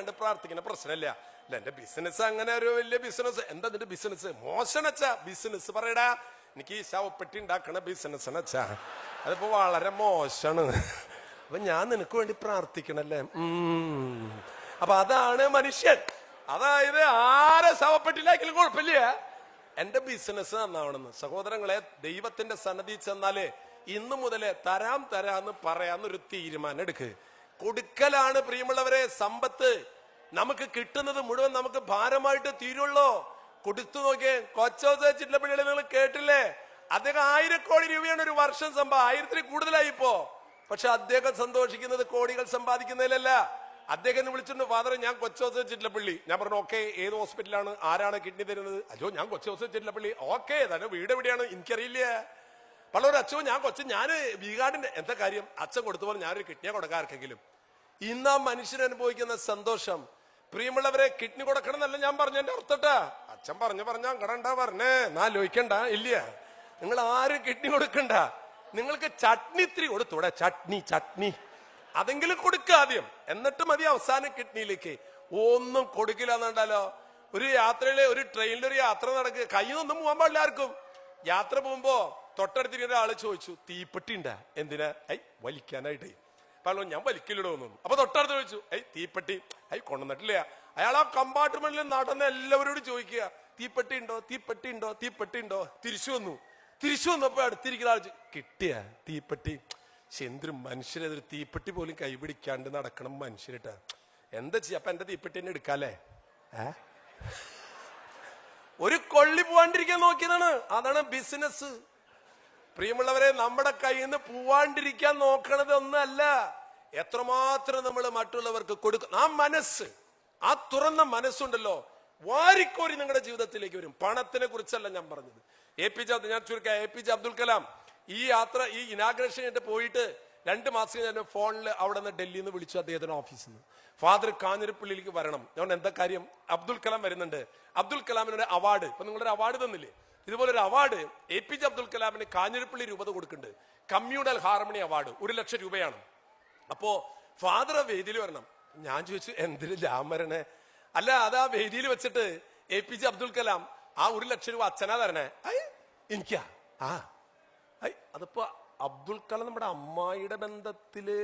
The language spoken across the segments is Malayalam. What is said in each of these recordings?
വേണ്ട പ്രാർത്ഥിക്കുന്ന പ്രശ്നമില്ല. അല്ല, എന്റെ ബിസിനസ് അങ്ങനെ ഒരു വലിയ ബിസിനസ്. എന്താ നിന്റെ ബിസിനസ്? മോശനച്ചാ ബിസിനസ് പറയടാ. എനിക്ക് ഈ ശവപ്പെട്ടി ഉണ്ടാക്കണ ബിസിനസ്സിനച്ചാ അതിപ്പോ വളരെ മോശമാണ്. അപ്പൊ ഞാൻ നിനക്ക് വേണ്ടി പ്രാർത്ഥിക്കണല്ലേ. അപ്പൊ അതാണ് മനുഷ്യൻ. അതായത് ആരെ ശവപ്പെട്ടിലാക്കിയാലും കുഴപ്പമില്ല, എന്റെ ബിസിനസ് നന്നാവണമെന്ന്. സഹോദരങ്ങളെ, ദൈവത്തിന്റെ സന്നദ്ധി ചെന്നാലേ ഇന്നു മുതലേ തരാന്ന് പറയാന്നൊരു തീരുമാനം എടുക്ക്. കൊടുക്കലാണ് പ്രിയമുള്ളവരെ സമ്പത്ത്. നമുക്ക് കിട്ടുന്നത് മുഴുവൻ നമുക്ക് ഭാരമായിട്ട് തീരുള്ളൂ. കൊടുത്തു നോക്കിയേ. കൊച്ചോസേ ചിറ്റലപ്പള്ളിയിൽ നിങ്ങൾ കേട്ടില്ലേ? അദ്ദേഹം 1000 കോടി രൂപയാണ് ഒരു വർഷം 1000-ൽ കൂടുതലായി ഇപ്പോ. പക്ഷെ അദ്ദേഹം സന്തോഷിക്കുന്നത് കോടികൾ സമ്പാദിക്കുന്നതിലല്ല. അദ്ദേഹം വിളിച്ചിട്ടുണ്ട്, ഫാദർ ഞാൻ കൊച്ചോസേ ചിറ്റലപ്പള്ളി. ഞാൻ പറഞ്ഞു, ഓക്കെ, ഏത് ഹോസ്പിറ്റലാണ്, ആരാണ് കിഡ്നി തരുന്നത്? അയ്യോ, ഞാൻ കൊച്ചോസേ ചിറ്റലപ്പള്ളി. ഓക്കെ, തന്നെ വീട് എവിടെയാണ്? എനിക്കറിയില്ല. പലരും അച്ഛൻ ഞാൻ വീഗാടിന്റെ എന്താ കാര്യം? അച്ഛൻ കൊടുത്തു പോലെ ഞാനൊരു കിഡ്നിയെ കൊടുക്കാൻ ആർക്കെങ്കിലും. ഇന്ന് ആ മനുഷ്യൻ അനുഭവിക്കുന്ന സന്തോഷം പ്രിയമുള്ളവരെ, കിഡ്നി കൊടുക്കണം എന്നല്ല ഞാൻ പറഞ്ഞതിന്റെ അർത്ഥട്ടാ. അച്ഛൻ പറഞ്ഞ അങ്ങടണ്ടാ പറഞ്ഞേ, ആലോചിക്കണ്ട. ഇല്ല, നിങ്ങൾ ആരും കിഡ്നി കൊടുക്കണ്ട. നിങ്ങൾക്ക് ചട്നി ഇത്തിരി കൊടുത്തൂടെ? ചട്നി അതെങ്കിലും കൊടുക്കുക ആദ്യം, എന്നിട്ട് മതി അവസാനം കിഡ്നിയിലേക്ക്. ഒന്നും കൊടുക്കില്ല എന്നുണ്ടല്ലോ. ഒരു യാത്രയില്, ഒരു ട്രെയിനിലൊരു യാത്ര നടക്കുക, കയ്യിലൊന്നും പോകാൻ പാടില്ല ആർക്കും. യാത്ര പോകുമ്പോ തൊട്ടടുത്തിരിക്കുന്ന ഒരാള് ചോദിച്ചു, തീപ്പെട്ടി ഉണ്ടാ? എന്തിനാ? വലിക്കാനായിട്ട്. പലോ ഞാൻ വലിക്കില്ലടോ തോന്നുന്നു. അപ്പൊ തൊട്ടടുത്ത് ചോദിച്ചു, തീപ്പെട്ടി കൊണ്ടുവന്നിട്ടില്ല. അയാൾ ആ കമ്പാർട്ട്മെന്റിൽ നടന്ന് എല്ലാവരോടും ചോദിക്കുക, തീപ്പെട്ടി ഉണ്ടോ? തിരിച്ചു വന്നപ്പോ അടുത്തിരിക്കുന്ന ആൾ കിട്ടിയ തീപ്പെട്ടി. എന്തൊരു മനുഷ്യരതൊരു തീപ്പെട്ടി പോലും കൈപിടിക്കാണ്ട് നടക്കണം മനുഷ്യരിട്ടാ. എന്താ ചെയ്യാ? അപ്പൊ എന്റെ തീപ്പെട്ടി തന്നെ എടുക്കാല്ലേ? ഒരു കൊള്ളി പോവാണ്ടിരിക്കാൻ നോക്കിയതാണ്. അതാണ് ബിസിനസ്. പ്രിയമുള്ളവരെ, നമ്മുടെ കയ്യിൽ നിന്ന് പോവാണ്ടിരിക്കാൻ നോക്കണത് ഒന്നല്ല, എത്രമാത്രം നമ്മൾ മറ്റുള്ളവർക്ക് കൊടുക്കും. ആ മനസ്സ്, ആ തുറന്ന മനസ്സുണ്ടല്ലോ, വാരിക്കോരി നിങ്ങളുടെ ജീവിതത്തിലേക്ക് വരും. പണത്തിനെ കുറിച്ചല്ല ഞാൻ പറഞ്ഞത്. ഞാൻ ചുരുക്കാം, APJ അബ്ദുൽ കലാം ഈ യാത്ര, ഈ ഇനാഗ്രേഷൻ ആയിട്ട് പോയിട്ട് 2 മാസം ഞാൻ ഫോണിൽ അവിടെ നിന്ന് ഡൽഹിയിൽ നിന്ന് വിളിച്ചു, അദ്ദേഹത്തിന്റെ ഓഫീസിൽ നിന്ന്. ഫാദർ കാഞ്ഞിരപ്പള്ളിയിലേക്ക് വരണം. ഞാൻ എന്താ കാര്യം? അബ്ദുൽ കലാം വരുന്നുണ്ട്. അബ്ദുൽ കലാമിനൊരു അവാർഡ്, ഇപ്പൊ നിങ്ങളൊരു അവാർഡ് തന്നില്ലേ, ഇതുപോലൊരു അവാർഡ് APJ അബ്ദുൽ കലാമിന് കാഞ്ഞിരപ്പള്ളി രൂപത കൊടുക്കുന്നുണ്ട്. കമ്മ്യൂണൽ ഹാർമണി അവാർഡ് 1 ലക്ഷം രൂപയാണ്. അപ്പോ ഫാദർ ആ വേദിയിൽ വരണം. ഞാൻ ചോദിച്ചു, എന്തിന് ഞാൻ വരണേ? അല്ല, അത് ആ വേദിയിൽ വെച്ചിട്ട് APJ അബ്ദുൽ കലാം ആ 1 ലക്ഷം രൂപ അച്ഛനാ തരണേ. എനിക്കാ? അതിപ്പോ അബ്ദുൽ കലാം നമ്മുടെ അമ്മായിയുടെ ബന്ധത്തില്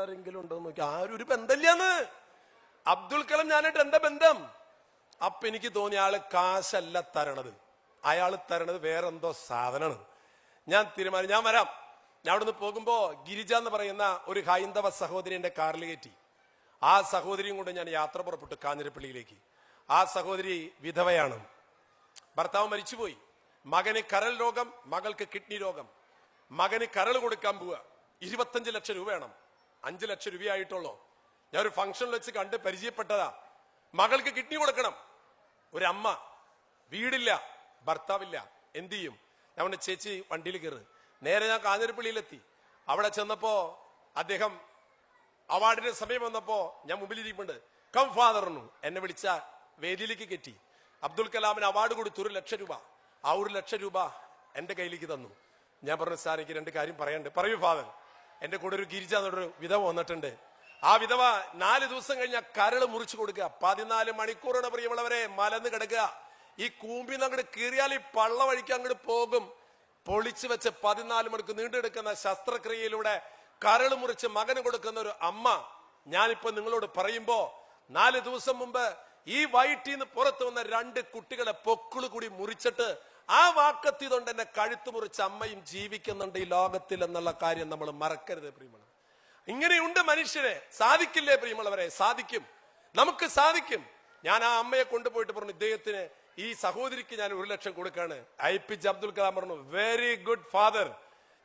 ആരെങ്കിലും ഉണ്ടോ നോക്കി. ആരും ഒരു ബന്ധമില്ലാന്ന്. അബ്ദുൽ കലാം ഞാനായിട്ട് എന്താ ബന്ധം? അപ്പൊ എനിക്ക് തോന്നി ആള് കാശല്ല തരണത്, അയാള് തരണത് വേറെന്തോ സാധനമാണ്. ഞാൻ തീരുമാനം, ഞാൻ വരാം. ഞാൻ അവിടുന്ന് പോകുമ്പോ ഗിരിജ എന്ന് പറയുന്ന ഒരു ഹൈന്ദവ സഹോദരി എന്റെ കാറിൽ കയറ്റി. ആ സഹോദരിയും കൊണ്ട് ഞാൻ യാത്ര പുറപ്പെട്ടു കാഞ്ഞിരപ്പള്ളിയിലേക്ക്. ആ സഹോദരി വിധവയാണ്, ഭർത്താവ് മരിച്ചുപോയി. മകന് കരൾ രോഗം, മകൾക്ക് കിഡ്നി രോഗം. മകന് കരൾ കൊടുക്കാൻ പോവുക, 25 ലക്ഷം രൂപ വേണം. 5 ലക്ഷം രൂപയായിട്ടുള്ളൂ. ഞാൻ ഒരു ഫംഗ്ഷനിൽ വെച്ച് കണ്ട് പരിചയപ്പെട്ടതാ. മകൾക്ക് കിഡ്നി കൊടുക്കണം. ഒരമ്മ, വീടില്ല, ഭർത്താവില്ല, എന്ത് ചെയ്യും? ഞാൻ പറഞ്ഞു, ചേച്ചി വണ്ടിയിൽ കയറ്. നേരെ ഞാൻ കാഞ്ഞിരപ്പള്ളിയിലെത്തി. അവിടെ ചെന്നപ്പോ അദ്ദേഹം അവാർഡിന്റെ സമയം വന്നപ്പോ ഞാൻ മുമ്പിലിരിപ്പുണ്ട്. കം ഫാദറിനു എന്നെ വിളിച്ച വേദിയിലേക്ക് കെറ്റി. അബ്ദുൽ കലാമിന് അവാർഡ് കൊടുത്തു 1 ലക്ഷം രൂപ. ആ 1 ലക്ഷം രൂപ എന്റെ കയ്യിലേക്ക് തന്നു. ഞാൻ പറഞ്ഞു, സാർ എനിക്ക് 2 കാര്യം പറയാനുണ്ട്. പറയൂ ഫാദർ. എന്റെ കൂടെ ഒരു ഗിരിജ എന്നൊരു വിധവ വന്നിട്ടുണ്ട്. ആ വിധവ 4 ദിവസം കഴിഞ്ഞ കരള് മുറിച്ചു കൊടുക്കുക. 14 മണിക്കൂറാണ് പ്രിയമുള്ളവരെ മലന്ന് കിടക്കുക. ഈ കൂമ്പിന്ന് അങ്ങോട്ട് കീറിയാൽ ഈ പള്ള വഴിക്ക് അങ്ങോട്ട് പോകും. പൊളിച്ചു വെച്ച് 14 മണിക്കൂർ നീണ്ടെടുക്കുന്ന ശസ്ത്രക്രിയയിലൂടെ കരള് മുറിച്ച് മകന് കൊടുക്കുന്ന ഒരു അമ്മ. ഞാനിപ്പോ നിങ്ങളോട് പറയുമ്പോ 4 ദിവസം മുമ്പ് ഈ വയറ്റിന്ന് പുറത്തു വന്ന 2 കുട്ടികളെ പൊക്കിള് കൂടി മുറിച്ചിട്ട് ആ വാക്കത്തി കൊണ്ട് എന്നെ കഴുത്ത് മുറിച്ച അമ്മയും ജീവിക്കുന്നുണ്ട് ഈ ലോകത്തിൽ എന്നുള്ള കാര്യം നമ്മൾ മറക്കരുത് പ്രിയമുള്ളവർ. ഇങ്ങനെയുണ്ട് മനുഷ്യരെ. സാധിക്കില്ലേ പ്രിയമുള്ളവരെ? സാധിക്കും, നമുക്ക് സാധിക്കും. ഞാൻ ആ അമ്മയെ കൊണ്ടുപോയിട്ട് പറഞ്ഞു, ഇദ്ദേഹത്തിന്, ഈ സഹോദരിക്ക് ഞാൻ 1 ലക്ഷം കൊടുക്കാണ്. APJ അബ്ദുൽ കലാം പറഞ്ഞു, വെരി ഗുഡ് ഫാദർ.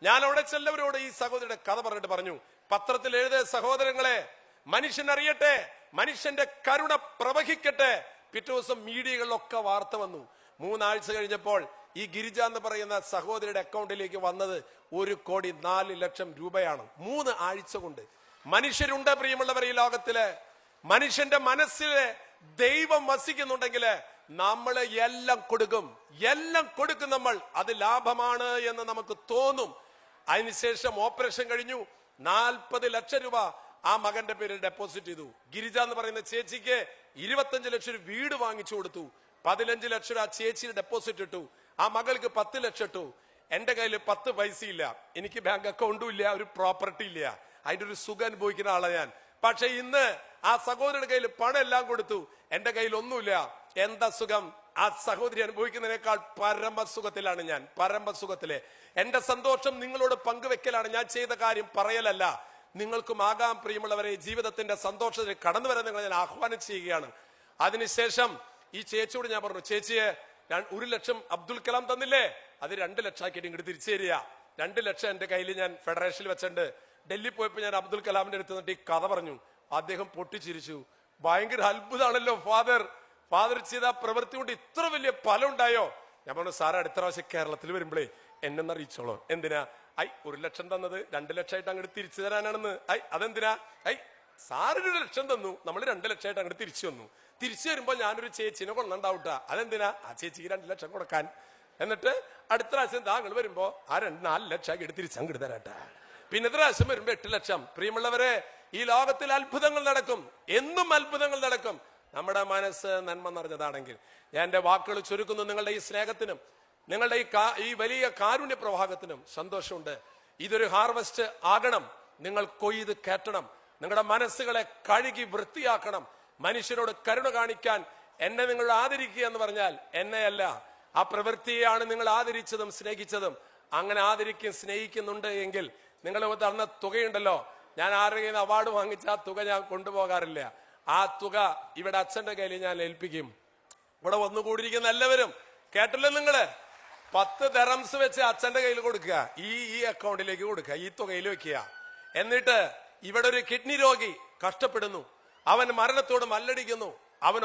ഞാൻ അവിടെ ചെല്ലവരോട് ഈ സഹോദരിയുടെ കഥ പറഞ്ഞിട്ട് പറഞ്ഞു, പത്രത്തിൽ എഴുതിയ സഹോദരങ്ങളെ, മനുഷ്യൻ അറിയട്ടെ, മനുഷ്യന്റെ കരുണ പ്രവഹിക്കട്ടെ. പിറ്റേ ദിവസം മീഡിയകളിലൊക്കെ വാർത്ത വന്നു. 3 ആഴ്ച കഴിഞ്ഞപ്പോൾ ഈ ഗിരിജ എന്ന് പറയുന്ന സഹോദരിയുടെ അക്കൗണ്ടിലേക്ക് വന്നത് 1,04,00,000 രൂപയാണ്. 3 ആഴ്ച കൊണ്ട്. മനുഷ്യരുണ്ട് പ്രിയമുള്ളവർ ഈ ലോകത്തില്. മനുഷ്യന്റെ മനസ്സില് ദൈവം വസിക്കുന്നുണ്ടെങ്കിൽ നമ്മള് എല്ലാം കൊടുക്കും നമ്മൾ. അത് ലാഭമാണ് എന്ന് നമുക്ക് തോന്നും. അതിനുശേഷം ഓപ്പറേഷൻ കഴിഞ്ഞു. 40 ലക്ഷം രൂപ ആ മകന്റെ പേരിൽ ഡെപ്പോസിറ്റ് ചെയ്തു. ഗിരിജ എന്ന് പറയുന്ന ചേച്ചിക്ക് 25 ലക്ഷം വീട് വാങ്ങിച്ചു കൊടുത്തു. 15 ലക്ഷം ആ ചേച്ചിയുടെ ഡെപ്പോസിറ്റ് ഇട്ടു. ആ മകൾക്ക് 10 ലക്ഷം ഇട്ടു. എന്റെ കയ്യിൽ 10 പൈസ ഇല്ല, എനിക്ക് ബാങ്ക് അക്കൗണ്ടും ഇല്ല, ഒരു പ്രോപ്പർട്ടി ഇല്ല. അതിന്റെ ഒരു സുഖം അനുഭവിക്കുന്ന ആളാണ് ഞാൻ. പക്ഷെ ഇന്ന് ആ സഹോദരിയുടെ കയ്യിൽ പണം എല്ലാം കൊടുത്തു, എന്റെ കയ്യിൽ ഒന്നുമില്ല. എന്താ സുഖം? ആ സഹോദരി അനുഭവിക്കുന്നതിനേക്കാൾ പരമസുഖത്തിലാണ് ഞാൻ, പരമസുഖത്തിലെ. എന്റെ സന്തോഷം നിങ്ങളോട് പങ്കുവെക്കലാണ്, ഞാൻ ചെയ്ത കാര്യം പറയലല്ല. നിങ്ങൾക്കും ആകാം പ്രിയമുള്ളവരെ. ജീവിതത്തിന്റെ സന്തോഷത്തിൽ കടന്നു വരാൻ നിങ്ങൾ ഞാൻ ആഹ്വാനം ചെയ്യുകയാണ്. അതിനുശേഷം ഈ ചേച്ചിയോട് ഞാൻ പറഞ്ഞു, ചേച്ചിയെ 1 ലക്ഷം അബ്ദുൽ കലാം തന്നില്ലേ, അത് 2 ലക്ഷം ആക്കിയിട്ട് ഇങ്ങോട്ട് തിരിച്ചു തരിക. 2 ലക്ഷം എന്റെ കയ്യിൽ ഞാൻ ഫെഡറേഷനിൽ വെച്ചിട്ടുണ്ട്. ഡൽഹി പോയപ്പോ ഞാൻ അബ്ദുൽ കലാമിന്റെ അടുത്ത് നിന്നിട്ട് ഈ കഥ പറഞ്ഞു. അദ്ദേഹം പൊട്ടിച്ചിരിച്ചു. ഭയങ്കര അത്ഭുതമാണല്ലോ ഫാദർ ചെയ്ത പ്രവൃത്തി കൊണ്ട് ഇത്ര വലിയ ഫലം ഉണ്ടായോ? ഞാൻ പറഞ്ഞു, സാറ് അടുത്ത പ്രാവശ്യം കേരളത്തിൽ വരുമ്പോഴേ എന്നെ അറിയിച്ചോളൂ. എന്തിനാ? 1 ലക്ഷം തന്നത് 2 ലക്ഷമായിട്ട് അങ്ങോട്ട് തിരിച്ചു തരാനാണെന്ന്. അതെന്തിനാ? സാറിന് 1 ലക്ഷം തന്നു, നമ്മൾ 2 ലക്ഷമായിട്ട് അങ്ങോട്ട് തിരിച്ചു വന്നു. തിരിച്ചു വരുമ്പോ ഞാനൊരു ചേച്ചിനെ കൊണ്ടുണ്ടാവൂട്ടാ. അതെന്തിനാ? ആ ചേച്ചിക്ക് 2 ലക്ഷം കൊടുക്കാൻ. എന്നിട്ട് അടുത്ത പ്രാവശ്യം താങ്കൾ വരുമ്പോ ആ 4 ലക്ഷം ആക്കി തിരിച്ചങ്ങോട്ട് തരാട്ടാ. പിന്നെ പ്രാവശ്യം വരുമ്പോ 8 ലക്ഷം. പ്രിയമുള്ളവരെ, ഈ ലോകത്തിൽ അത്ഭുതങ്ങൾ നടക്കും, എന്നും അത്ഭുതങ്ങൾ നടക്കും. നമ്മുടെ മനസ്സ് നന്മ നിറഞ്ഞതാണെങ്കിൽ. ഞാൻ എന്റെ വാക്കുകൾ ചുരുക്കുന്നു. നിങ്ങളുടെ ഈ സ്നേഹത്തിനും നിങ്ങളുടെ ഈ വലിയ കാരുണ്യ പ്രവാഹത്തിനും സന്തോഷമുണ്ട്. ഇതൊരു ഹാർവെസ്റ്റ് ആകണം. നിങ്ങൾ കൊയ്ത് കയറ്റണം. നിങ്ങളുടെ മനസ്സുകളെ കഴുകി വൃത്തിയാക്കണം. മനുഷ്യരോട് കരുണ കാണിക്കാൻ എന്നെ നിങ്ങൾ ആദരിക്കുക എന്ന് പറഞ്ഞാൽ എന്നെയല്ല, ആ പ്രവൃത്തിയെയാണ് നിങ്ങൾ ആദരിച്ചതും സ്നേഹിച്ചതും. അങ്ങനെ ആദരിക്കും സ്നേഹിക്കുന്നുണ്ട് എങ്കിൽ നിങ്ങൾ തന്ന തുകയുണ്ടല്ലോ, ഞാൻ ആരുടെയും അവാർഡ് വാങ്ങിച്ച ആ തുക ഞാൻ കൊണ്ടുപോകാറില്ല. ആ തുക ഇവിടെ അച്ഛന്റെ കയ്യിൽ ഞാൻ ഏൽപ്പിക്കും. ഇവിടെ വന്നുകൂടിയിരിക്കുന്ന എല്ലാവരും കേട്ടല്ലോ, നിങ്ങള് 10 ദറംസ് വെച്ച് അച്ഛന്റെ കയ്യിൽ കൊടുക്കുക, ഈ അക്കൗണ്ടിലേക്ക് കൊടുക്കുക, ഈ തുകയിൽ വെക്കുക. എന്നിട്ട് ഇവിടെ ഒരു കിഡ്നി രോഗി കഷ്ടപ്പെടുന്നു, അവൻ മരണത്തോട് മല്ലടിക്കുന്നു, അവൻ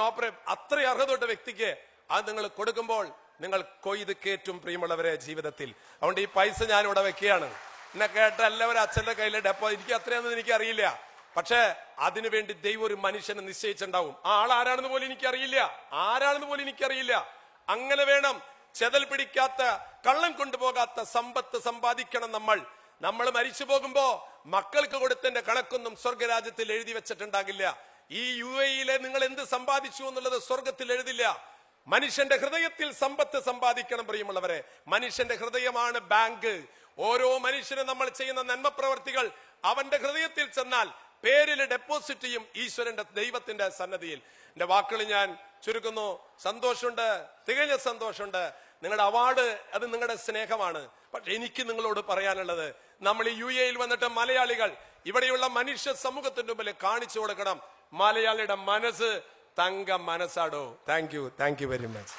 അത്ര അർഹതപ്പെട്ട വ്യക്തിക്ക് അത് നിങ്ങൾ കൊടുക്കുമ്പോൾ നിങ്ങൾ കൊയ്ത് കയറ്റും പ്രിയമുള്ളവരെ ജീവിതത്തിൽ. അതുകൊണ്ട് ഈ പൈസ ഞാൻ ഇവിടെ വെക്കുകയാണ്. എന്നെ കേട്ട എല്ലാവരും അച്ഛന്റെ കയ്യിൽ എനിക്ക് അത്രയൊന്നും എനിക്ക് അറിയില്ല. പക്ഷെ അതിനുവേണ്ടി ദൈവം ഒരു മനുഷ്യനെ നിശ്ചയിച്ചിട്ടുണ്ടാവും. ആ ആൾ ആരാണെന്ന് പോലും എനിക്കറിയില്ല. അങ്ങനെ വേണം. ചെതൽ പിടിക്കാത്ത, കള്ളം കൊണ്ടുപോകാത്ത സമ്പത്ത് സമ്പാദിക്കണം. നമ്മൾ മരിച്ചു പോകുമ്പോ മക്കൾക്ക് കൊടുത്തതിന്റെ കണക്കൊന്നും സ്വർഗരാജ്യത്തിൽ എഴുതി വെച്ചിട്ടുണ്ടാകില്ല. ഈ UAE നിങ്ങൾ എന്ത് സമ്പാദിച്ചു എന്നുള്ളത് സ്വർഗത്തിൽ എഴുതില്ല. മനുഷ്യന്റെ ഹൃദയത്തിൽ സമ്പത്ത് സമ്പാദിക്കണം പ്രിയമുള്ളവരെ. മനുഷ്യന്റെ ഹൃദയമാണ് ബാങ്ക്. ഓരോ മനുഷ്യനും നമ്മൾ ചെയ്യുന്ന നന്മ പ്രവർത്തികൾ അവന്റെ ഹൃദയത്തിൽ ചെന്നാൽ പേരിൽ ഡെപ്പോസിറ്റ് ചെയ്യും ഈശ്വരന്റെ ദൈവത്തിന്റെ സന്നദ്ധിയിൽ. എന്റെ വാക്കുകൾ ഞാൻ ചുരുക്കുന്നു. സന്തോഷമുണ്ട്, തികഞ്ഞ സന്തോഷമുണ്ട്. നിങ്ങളുടെ അവാർഡ് അത് നിങ്ങളുടെ സ്നേഹമാണ്. പക്ഷെ എനിക്ക് നിങ്ങളോട് പറയാനുള്ളത്, നമ്മൾ ഈ UAE വന്നിട്ട് മലയാളികൾ ഇവിടെയുള്ള മനുഷ്യ സമൂഹത്തിന്റെ മുമ്പിൽ കാണിച്ചു കൊടുക്കണം, മലയാളിയുടെ മനസ്സ് തങ്ക മനസ്സാടോ. Thank you very much.